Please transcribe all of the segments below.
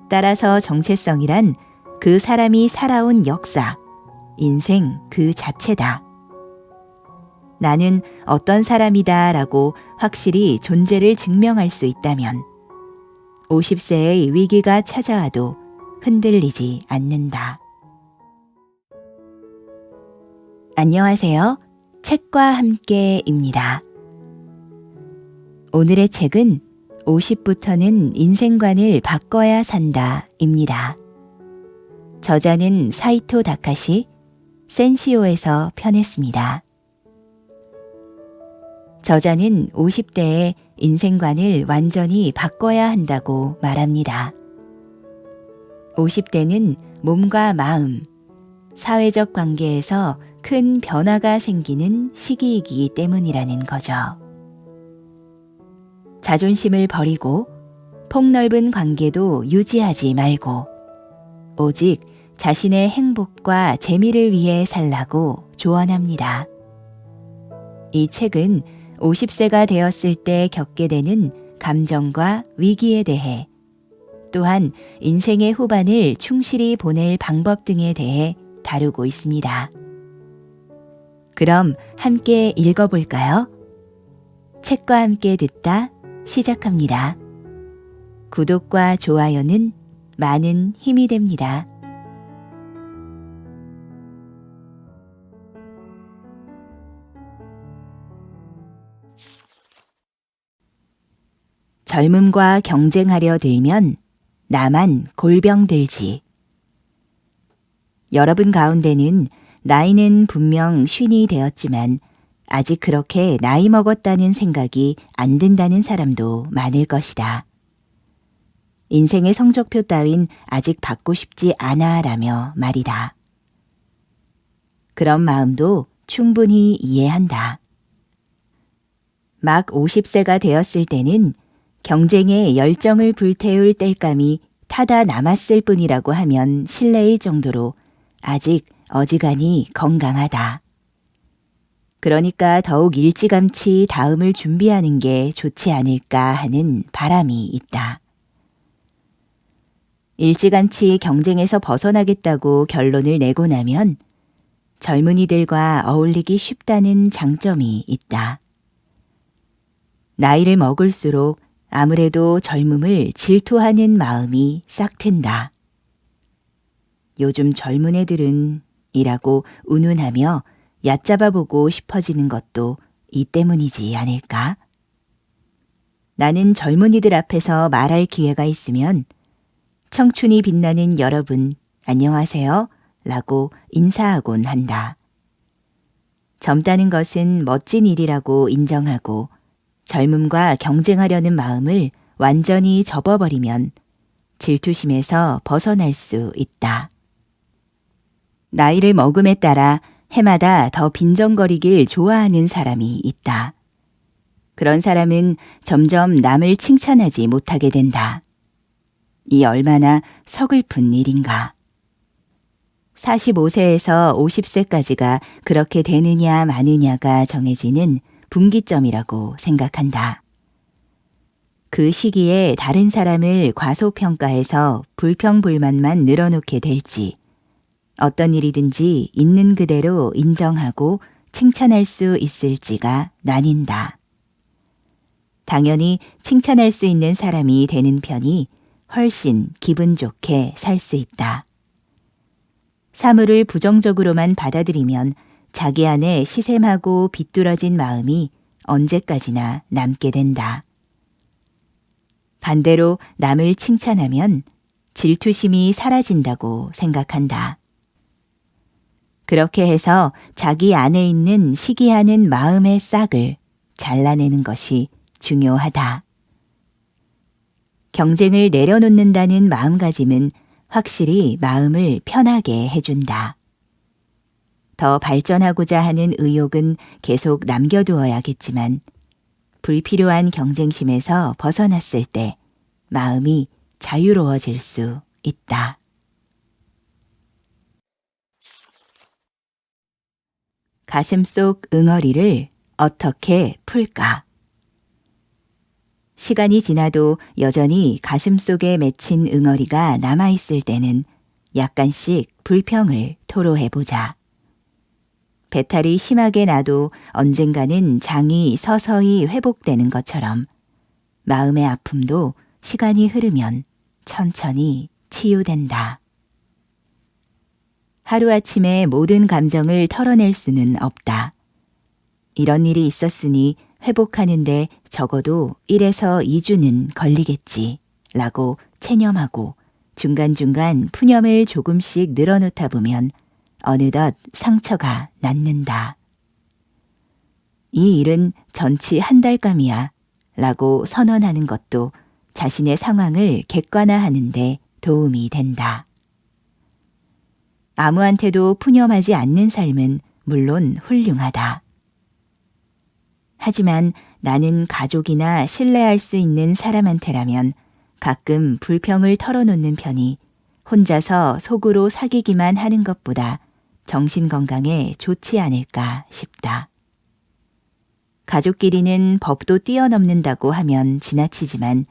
따라서 정체성이란 그 사람이 살아온 역사, 인생 그 자체다. 나는 어떤 사람이다 라고 확실히 존재를 증명할 수 있다면 50세의 위기가 찾아와도 흔들리지 않는다. 안녕하세요. 책과 함께입니다. 오늘의 책은 50부터는 인생관을 바꿔야 산다입니다. 저자는 사이토 다카시, 센시오에서 펴냈습니다. 저자는 50대의 인생관을 완전히 바꿔야 한다고 말합니다. 50대는 몸과 마음, 사회적 관계에서 큰 변화가 생기는 시기이기 때문이라는 거죠. 자존심을 버리고 폭넓은 관계도 유지하지 말고 오직 자신의 행복과 재미를 위해 살라고 조언합니다. 이 책은 50세가 되었을 때 겪게 되는 감정과 위기에 대해 또한 인생의 후반을 충실히 보낼 방법 등에 대해 다루고 있습니다. 그럼 함께 읽어볼까요? 책과 함께 듣다 시작합니다. 구독과 좋아요는 많은 힘이 됩니다. 젊음과 경쟁하려 들면 나만 골병 들지. 여러분 가운데는 나이는 분명 50이 되었지만 아직 그렇게 나이 먹었다는 생각이 안 든다는 사람도 많을 것이다. 인생의 성적표 따윈 아직 받고 싶지 않아 라며 말이다. 그런 마음도 충분히 이해한다. 막 50세가 되었을 때는 경쟁에 열정을 불태울 땔감이 타다 남았을 뿐이라고 하면 실례일 정도로 아직 어지간히 건강하다. 그러니까 더욱 일찌감치 다음을 준비하는 게 좋지 않을까 하는 바람이 있다. 일찌감치 경쟁에서 벗어나겠다고 결론을 내고 나면 젊은이들과 어울리기 쉽다는 장점이 있다. 나이를 먹을수록 아무래도 젊음을 질투하는 마음이 싹 튼다. 요즘 젊은 애들은 이라고 운운하며 얕잡아 보고 싶어지는 것도 이 때문이지 않을까? 나는 젊은이들 앞에서 말할 기회가 있으면 청춘이 빛나는 여러분 안녕하세요 라고 인사하곤 한다. 젊다는 것은 멋진 일이라고 인정하고 젊음과 경쟁하려는 마음을 완전히 접어버리면 질투심에서 벗어날 수 있다. 나이를 먹음에 따라 해마다 더 빈정거리길 좋아하는 사람이 있다. 그런 사람은 점점 남을 칭찬하지 못하게 된다. 이 얼마나 서글픈 일인가. 45세에서 50세까지가 그렇게 되느냐 마느냐가 정해지는 분기점이라고 생각한다. 그 시기에 다른 사람을 과소평가해서 불평불만만 늘어놓게 될지 어떤 일이든지 있는 그대로 인정하고 칭찬할 수 있을지가 나뉜다. 당연히 칭찬할 수 있는 사람이 되는 편이 훨씬 기분 좋게 살 수 있다. 사물을 부정적으로만 받아들이면 자기 안에 시샘하고 비뚤어진 마음이 언제까지나 남게 된다. 반대로 남을 칭찬하면 질투심이 사라진다고 생각한다. 그렇게 해서 자기 안에 있는 시기하는 마음의 싹을 잘라내는 것이 중요하다. 경쟁을 내려놓는다는 마음가짐은 확실히 마음을 편하게 해준다. 더 발전하고자 하는 의욕은 계속 남겨두어야겠지만 불필요한 경쟁심에서 벗어났을 때 마음이 자유로워질 수 있다. 가슴속 응어리를 어떻게 풀까? 시간이 지나도 여전히 가슴속에 맺힌 응어리가 남아있을 때는 약간씩 불평을 토로해보자. 배탈이 심하게 나도 언젠가는 장이 서서히 회복되는 것처럼 마음의 아픔도 시간이 흐르면 천천히 치유된다. 하루아침에 모든 감정을 털어낼 수는 없다. 이런 일이 있었으니 회복하는데 적어도 1에서 2주는 걸리겠지 라고 체념하고 중간중간 푸념을 조금씩 늘어놓다 보면 어느덧 상처가 낫는다. 이 일은 전치 한 달감이야 라고 선언하는 것도 자신의 상황을 객관화하는 데 도움이 된다. 아무한테도 푸념하지 않는 삶은 물론 훌륭하다. 하지만 나는 가족이나 신뢰할 수 있는 사람한테라면 가끔 불평을 털어놓는 편이 혼자서 속으로 사귀기만 하는 것보다 정신 건강에 좋지 않을까 싶다. 가족끼리는 법도 뛰어넘는다고 하면 지나치지만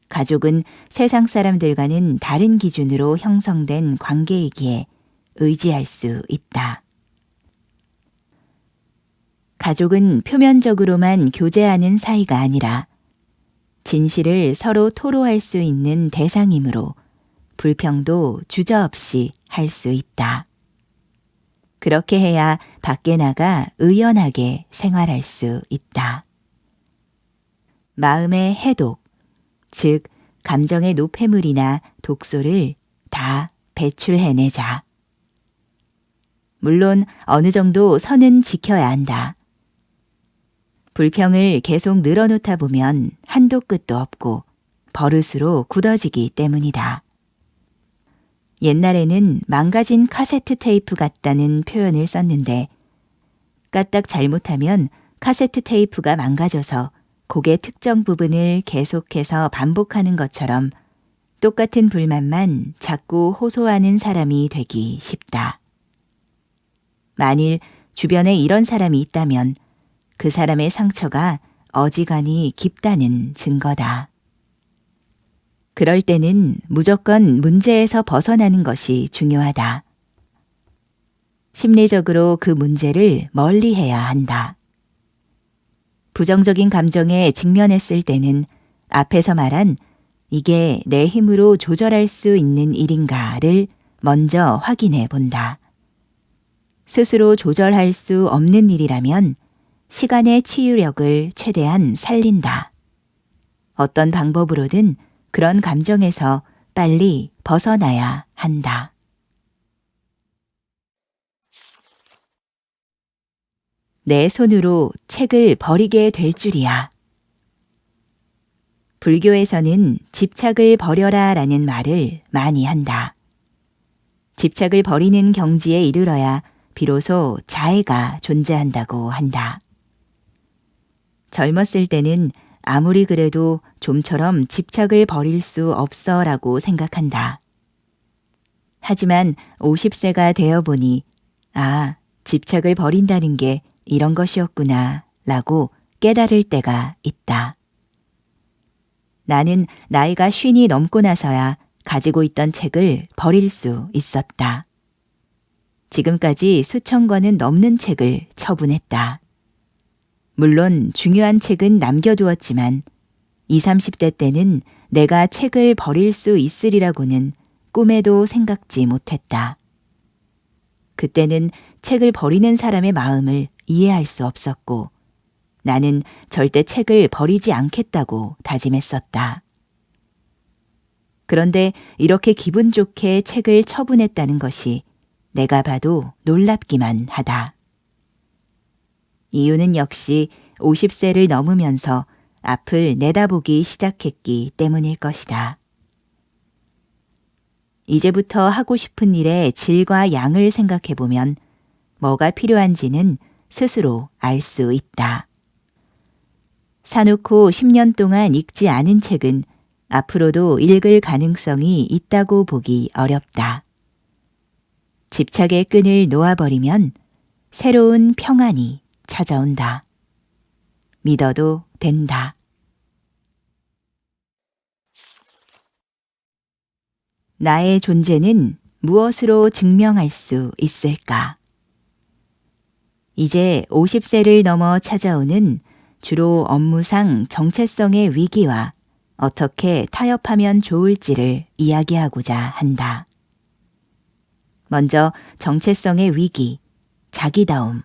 가족은 세상 사람들과는 다른 기준으로 형성된 관계이기에 의지할 수 있다. 가족은 표면적으로만 교제하는 사이가 아니라 진실을 서로 토로할 수 있는 대상이므로 불평도 주저없이 할 수 있다. 그렇게 해야 밖에 나가 의연하게 생활할 수 있다. 마음의 해독, 즉 감정의 노폐물이나 독소를 다 배출해내자. 물론 어느 정도 선은 지켜야 한다. 불평을 계속 늘어놓다 보면 한도 끝도 없고 버릇으로 굳어지기 때문이다. 옛날에는 망가진 카세트 테이프 같다는 표현을 썼는데 까딱 잘못하면 카세트 테이프가 망가져서 곡의 특정 부분을 계속해서 반복하는 것처럼 똑같은 불만만 자꾸 호소하는 사람이 되기 쉽다. 만일 주변에 이런 사람이 있다면 그 사람의 상처가 어지간히 깊다는 증거다. 그럴 때는 무조건 문제에서 벗어나는 것이 중요하다. 심리적으로 그 문제를 멀리해야 한다. 부정적인 감정에 직면했을 때는 앞에서 말한 이게 내 힘으로 조절할 수 있는 일인가를 먼저 확인해 본다. 스스로 조절할 수 없는 일이라면 시간의 치유력을 최대한 살린다. 어떤 방법으로든 그런 감정에서 빨리 벗어나야 한다. 내 손으로 책을 버리게 될 줄이야. 불교에서는 집착을 버려라 라는 말을 많이 한다. 집착을 버리는 경지에 이르러야 비로소 자애가 존재한다고 한다. 젊었을 때는 아무리 그래도 좀처럼 집착을 버릴 수 없어 라고 생각한다. 하지만 50세가 되어 보니 집착을 버린다는 게 이런 것이었구나 라고 깨달을 때가 있다. 나는 나이가 50이 넘고 나서야 가지고 있던 책을 버릴 수 있었다. 지금까지 수천 권은 넘는 책을 처분했다. 물론 중요한 책은 남겨두었지만 20, 30대 때는 내가 책을 버릴 수 있으리라고는 꿈에도 생각지 못했다. 그때는 책을 버리는 사람의 마음을 이해할 수 없었고 나는 절대 책을 버리지 않겠다고 다짐했었다. 그런데 이렇게 기분 좋게 책을 처분했다는 것이 내가 봐도 놀랍기만 하다. 이유는 역시 50세를 넘으면서 앞을 내다보기 시작했기 때문일 것이다. 이제부터 하고 싶은 일의 질과 양을 생각해보면 뭐가 필요한지는 스스로 알 수 있다. 사놓고 10년 동안 읽지 않은 책은 앞으로도 읽을 가능성이 있다고 보기 어렵다. 집착의 끈을 놓아버리면 새로운 평안이 찾아온다. 믿어도 된다. 나의 존재는 무엇으로 증명할 수 있을까? 이제 50세를 넘어 찾아오는 주로 업무상 정체성의 위기와 어떻게 타협하면 좋을지를 이야기하고자 한다. 먼저 정체성의 위기, 자기다움,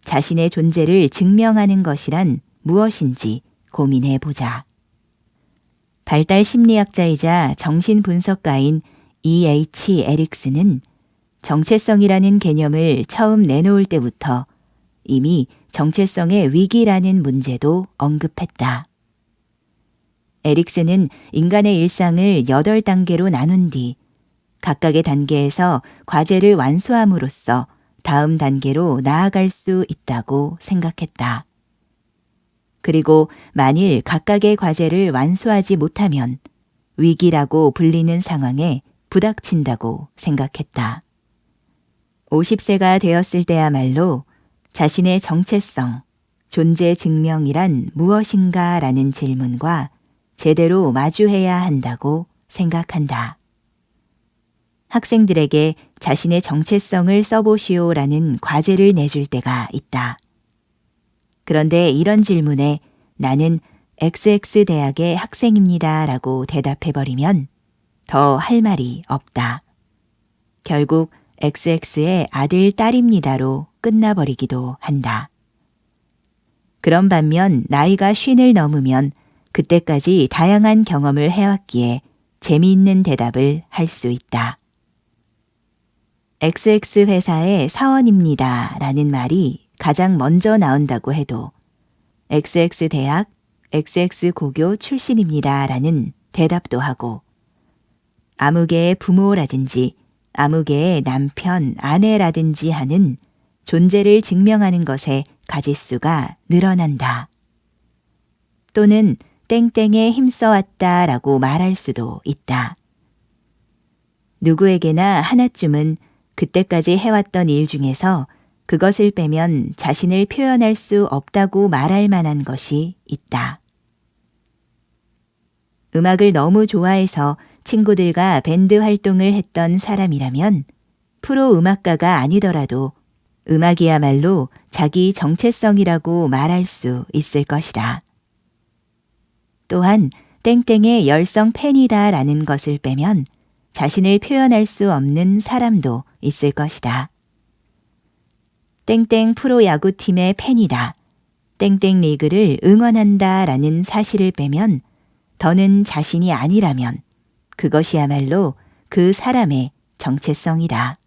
자신의 존재를 증명하는 것이란 무엇인지 고민해 보자. 발달 심리학자이자 정신분석가인 E.H. 에릭슨은 정체성이라는 개념을 처음 내놓을 때부터 이미 정체성의 위기라는 문제도 언급했다. 에릭슨은 인간의 일상을 8단계로 나눈 뒤 각각의 단계에서 과제를 완수함으로써 다음 단계로 나아갈 수 있다고 생각했다. 그리고 만일 각각의 과제를 완수하지 못하면 위기라고 불리는 상황에 부닥친다고 생각했다. 50세가 되었을 때야말로 자신의 정체성, 존재 증명이란 무엇인가 라는 질문과 제대로 마주해야 한다고 생각한다. 학생들에게 자신의 정체성을 써보시오라는 과제를 내줄 때가 있다. 그런데 이런 질문에 나는 XX 대학의 학생입니다 라고 대답해버리면 더 할 말이 없다. 결국 XX의 아들, 딸입니다로 끝나버리기도 한다. 그런 반면 나이가 50을 넘으면 그때까지 다양한 경험을 해왔기에 재미있는 대답을 할 수 있다. XX 회사의 사원입니다 라는 말이 가장 먼저 나온다고 해도 XX 대학, XX 고교 출신입니다 라는 대답도 하고 아무개의 부모라든지 아무개의 남편, 아내라든지 하는 존재를 증명하는 것에 가짓수가 늘어난다. 또는 땡땡에 힘써왔다 라고 말할 수도 있다. 누구에게나 하나쯤은 그때까지 해왔던 일 중에서 그것을 빼면 자신을 표현할 수 없다고 말할 만한 것이 있다. 음악을 너무 좋아해서 친구들과 밴드 활동을 했던 사람이라면 프로 음악가가 아니더라도 음악이야말로 자기 정체성이라고 말할 수 있을 것이다. 또한 땡땡의 열성 팬이다 라는 것을 빼면 자신을 표현할 수 없는 사람도 있을 것이다. 땡땡 프로야구팀의 팬이다. 땡땡 리그를 응원한다 라는 사실을 빼면 더는 자신이 아니라면 그것이야말로 그 사람의 정체성이다.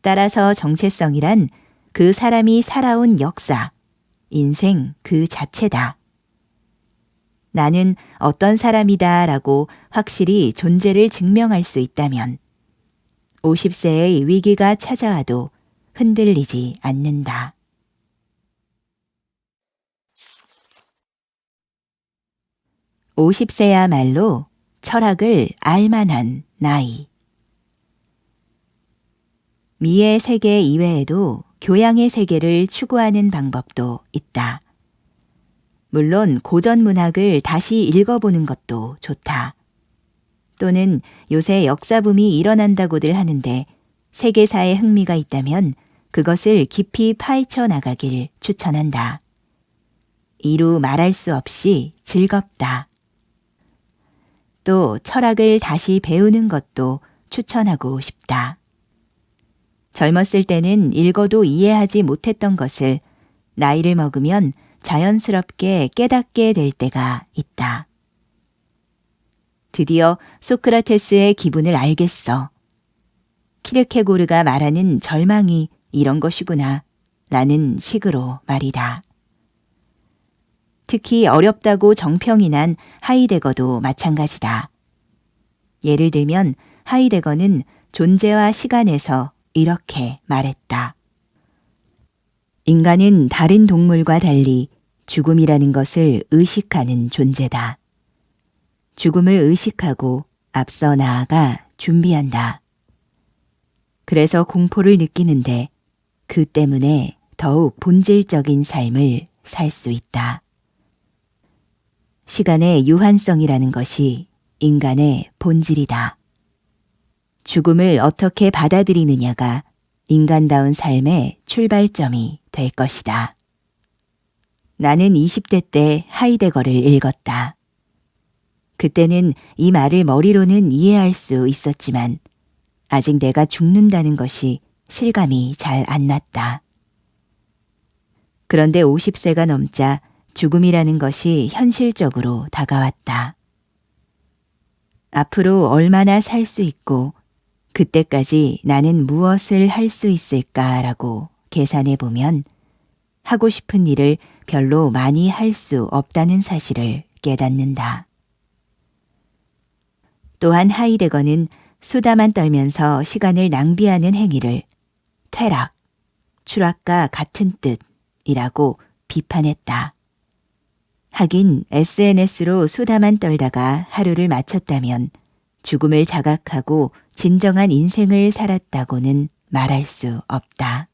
따라서 정체성이란 그 사람이 살아온 역사, 인생 그 자체다. 나는 어떤 사람이다 라고 확실히 존재를 증명할 수 있다면 50세의 위기가 찾아와도 흔들리지 않는다. (50세야말로) 철학을 알만한 나이. 미의 세계 이외에도 교양의 세계를 추구하는 방법도 있다. 물론 고전 문학을 다시 읽어보는 것도 좋다. 또는 요새 역사붐이 일어난다고들 하는데 세계사에 흥미가 있다면 그것을 깊이 파헤쳐 나가길 추천한다. 이루 말할 수 없이 즐겁다. 또 철학을 다시 배우는 것도 추천하고 싶다. 젊었을 때는 읽어도 이해하지 못했던 것을 나이를 먹으면 자연스럽게 깨닫게 될 때가 있다. 드디어 소크라테스의 기분을 알겠어. 키르케고르가 말하는 절망이 이런 것이구나 라는 식으로 말이다. 특히 어렵다고 정평이 난 하이데거도 마찬가지다. 예를 들면 하이데거는 존재와 시간에서 이렇게 말했다. 인간은 다른 동물과 달리 죽음이라는 것을 의식하는 존재다. 죽음을 의식하고 앞서 나아가 준비한다. 그래서 공포를 느끼는데 그 때문에 더욱 본질적인 삶을 살 수 있다. 시간의 유한성이라는 것이 인간의 본질이다. 죽음을 어떻게 받아들이느냐가 인간다운 삶의 출발점이 될 것이다. 나는 20대 때 하이데거를 읽었다. 그때는 이 말을 머리로는 이해할 수 있었지만 아직 내가 죽는다는 것이 실감이 잘 안 났다. 그런데 50세가 넘자 죽음이라는 것이 현실적으로 다가왔다. 앞으로 얼마나 살 수 있고 그때까지 나는 무엇을 할 수 있을까라고 계산해 보면 하고 싶은 일을 별로 많이 할 수 없다는 사실을 깨닫는다. 또한 하이데거는 수다만 떨면서 시간을 낭비하는 행위를 퇴락, 추락과 같은 뜻이라고 비판했다. 하긴 SNS로 수다만 떨다가 하루를 마쳤다면 죽음을 자각하고 진정한 인생을 살았다고는 말할 수 없다.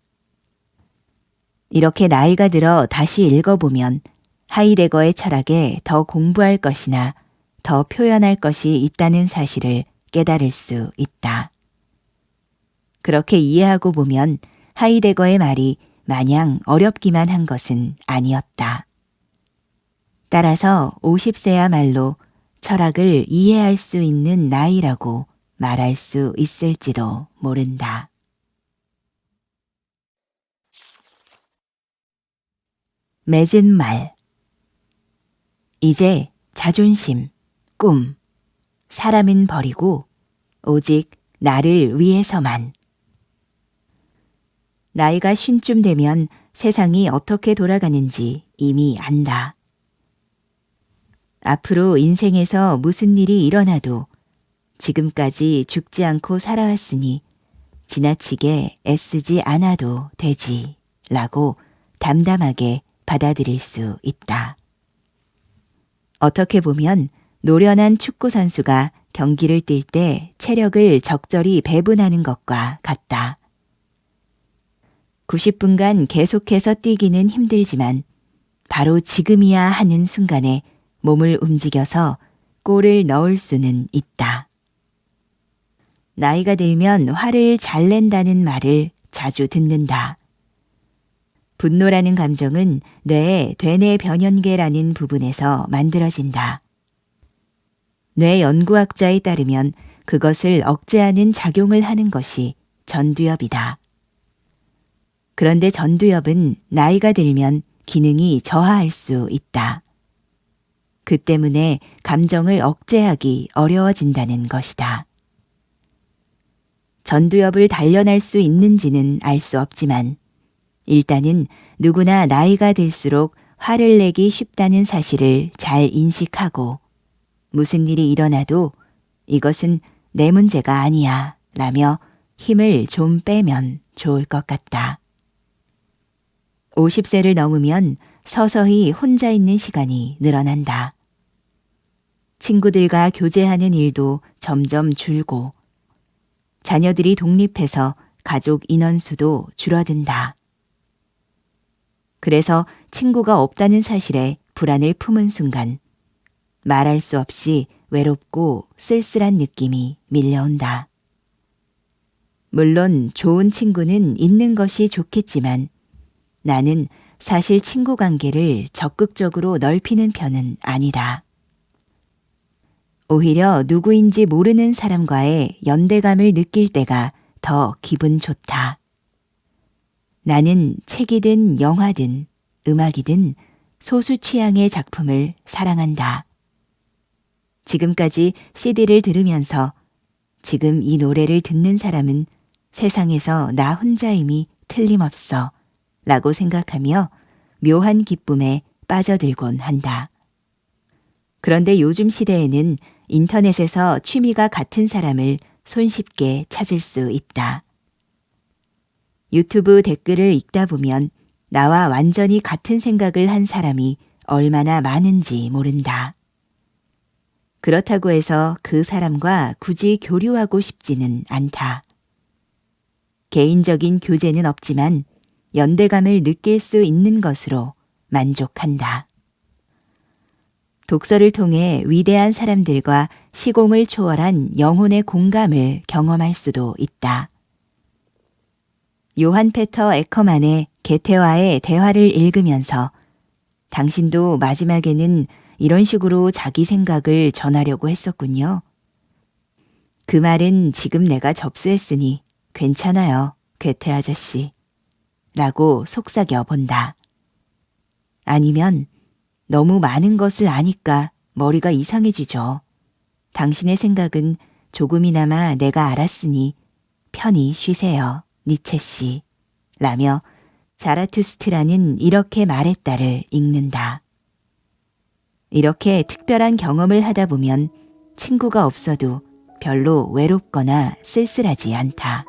이렇게 나이가 들어 다시 읽어보면 하이데거의 철학에 더 공부할 것이나 더 표현할 것이 있다는 사실을 깨달을 수 있다. 그렇게 이해하고 보면 하이데거의 말이 마냥 어렵기만 한 것은 아니었다. 따라서 50세야말로 철학을 이해할 수 있는 나이라고 말할 수 있을지도 모른다. 맺은 말. 이제 자존심, 꿈, 사람은 버리고 오직 나를 위해서만. 나이가 50쯤 되면 세상이 어떻게 돌아가는지 이미 안다. 앞으로 인생에서 무슨 일이 일어나도 지금까지 죽지 않고 살아왔으니 지나치게 애쓰지 않아도 되지 라고 담담하게 받아들일 수 있다. 어떻게 보면 노련한 축구 선수가 경기를 뛸 때 체력을 적절히 배분하는 것과 같다. 90분간 계속해서 뛰기는 힘들지만 바로 지금이야 하는 순간에 몸을 움직여서 골을 넣을 수는 있다. 나이가 들면 화를 잘 낸다는 말을 자주 듣는다. 분노라는 감정은 뇌의 되뇌 변연계라는 부분에서 만들어진다. 뇌 연구학자에 따르면 그것을 억제하는 작용을 하는 것이 전두엽이다. 그런데 전두엽은 나이가 들면 기능이 저하할 수 있다. 그 때문에 감정을 억제하기 어려워진다는 것이다. 전두엽을 단련할 수 있는지는 알 수 없지만 일단은 누구나 나이가 들수록 화를 내기 쉽다는 사실을 잘 인식하고 무슨 일이 일어나도 이것은 내 문제가 아니야 라며 힘을 좀 빼면 좋을 것 같다. 50세를 넘으면 서서히 혼자 있는 시간이 늘어난다. 친구들과 교제하는 일도 점점 줄고 자녀들이 독립해서 가족 인원수도 줄어든다. 그래서 친구가 없다는 사실에 불안을 품은 순간 말할 수 없이 외롭고 쓸쓸한 느낌이 밀려온다. 물론 좋은 친구는 있는 것이 좋겠지만 나는 사실 친구 관계를 적극적으로 넓히는 편은 아니다. 오히려 누구인지 모르는 사람과의 연대감을 느낄 때가 더 기분 좋다. 나는 책이든 영화든 음악이든 소수 취향의 작품을 사랑한다. 지금까지 CD를 들으면서 지금 이 노래를 듣는 사람은 세상에서 나 혼자임이 틀림없어 라고 생각하며 묘한 기쁨에 빠져들곤 한다. 그런데 요즘 시대에는 인터넷에서 취미가 같은 사람을 손쉽게 찾을 수 있다. 유튜브 댓글을 읽다 보면 나와 완전히 같은 생각을 한 사람이 얼마나 많은지 모른다. 그렇다고 해서 그 사람과 굳이 교류하고 싶지는 않다. 개인적인 교제는 없지만 연대감을 느낄 수 있는 것으로 만족한다. 독서를 통해 위대한 사람들과 시공을 초월한 영혼의 공감을 경험할 수도 있다. 요한 페터 에커만의 게테와의 대화를 읽으면서 당신도 마지막에는 이런 식으로 자기 생각을 전하려고 했었군요. 그 말은 지금 내가 접수했으니 괜찮아요, 괴테 아저씨. 라고 속삭여 본다. 아니면 너무 많은 것을 아니까 머리가 이상해지죠. 당신의 생각은 조금이나마 내가 알았으니 편히 쉬세요, 니체 씨. 라며 자라투스트라는 이렇게 말했다를 읽는다. 이렇게 특별한 경험을 하다 보면 친구가 없어도 별로 외롭거나 쓸쓸하지 않다.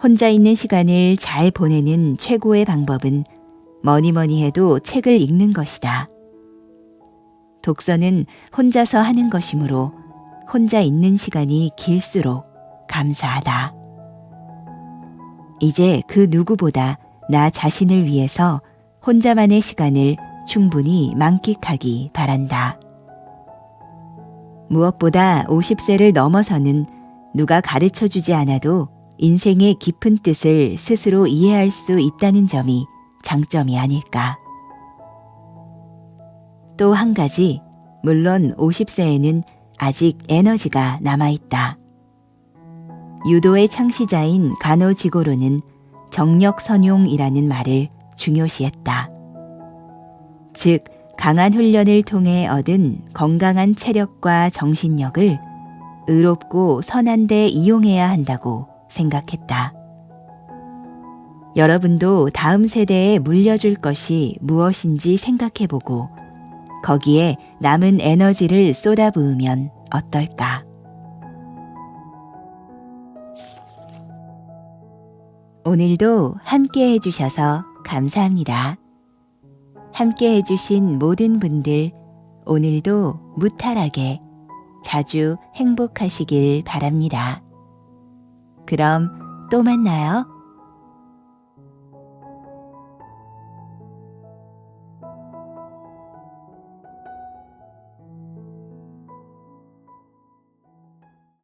혼자 있는 시간을 잘 보내는 최고의 방법은 뭐니 해도 책을 읽는 것이다. 독서는 혼자서 하는 것이므로 혼자 있는 시간이 길수록 감사하다. 이제 그 누구보다 나 자신을 위해서 혼자만의 시간을 충분히 만끽하기 바란다. 무엇보다 50세를 넘어서는 누가 가르쳐주지 않아도 인생의 깊은 뜻을 스스로 이해할 수 있다는 점이 장점이 아닐까. 또 한 가지, 물론 50세에는 아직 에너지가 남아있다. 유도의 창시자인 가노 지고로는 정력선용이라는 말을 중요시했다. 즉, 강한 훈련을 통해 얻은 건강한 체력과 정신력을 의롭고 선한 데 이용해야 한다고 생각했다. 여러분도 다음 세대에 물려줄 것이 무엇인지 생각해보고 거기에 남은 에너지를 쏟아부으면 어떨까? 오늘도 함께 해주셔서 감사합니다. 함께 해주신 모든 분들, 오늘도 무탈하게 자주 행복하시길 바랍니다. 그럼 또 만나요.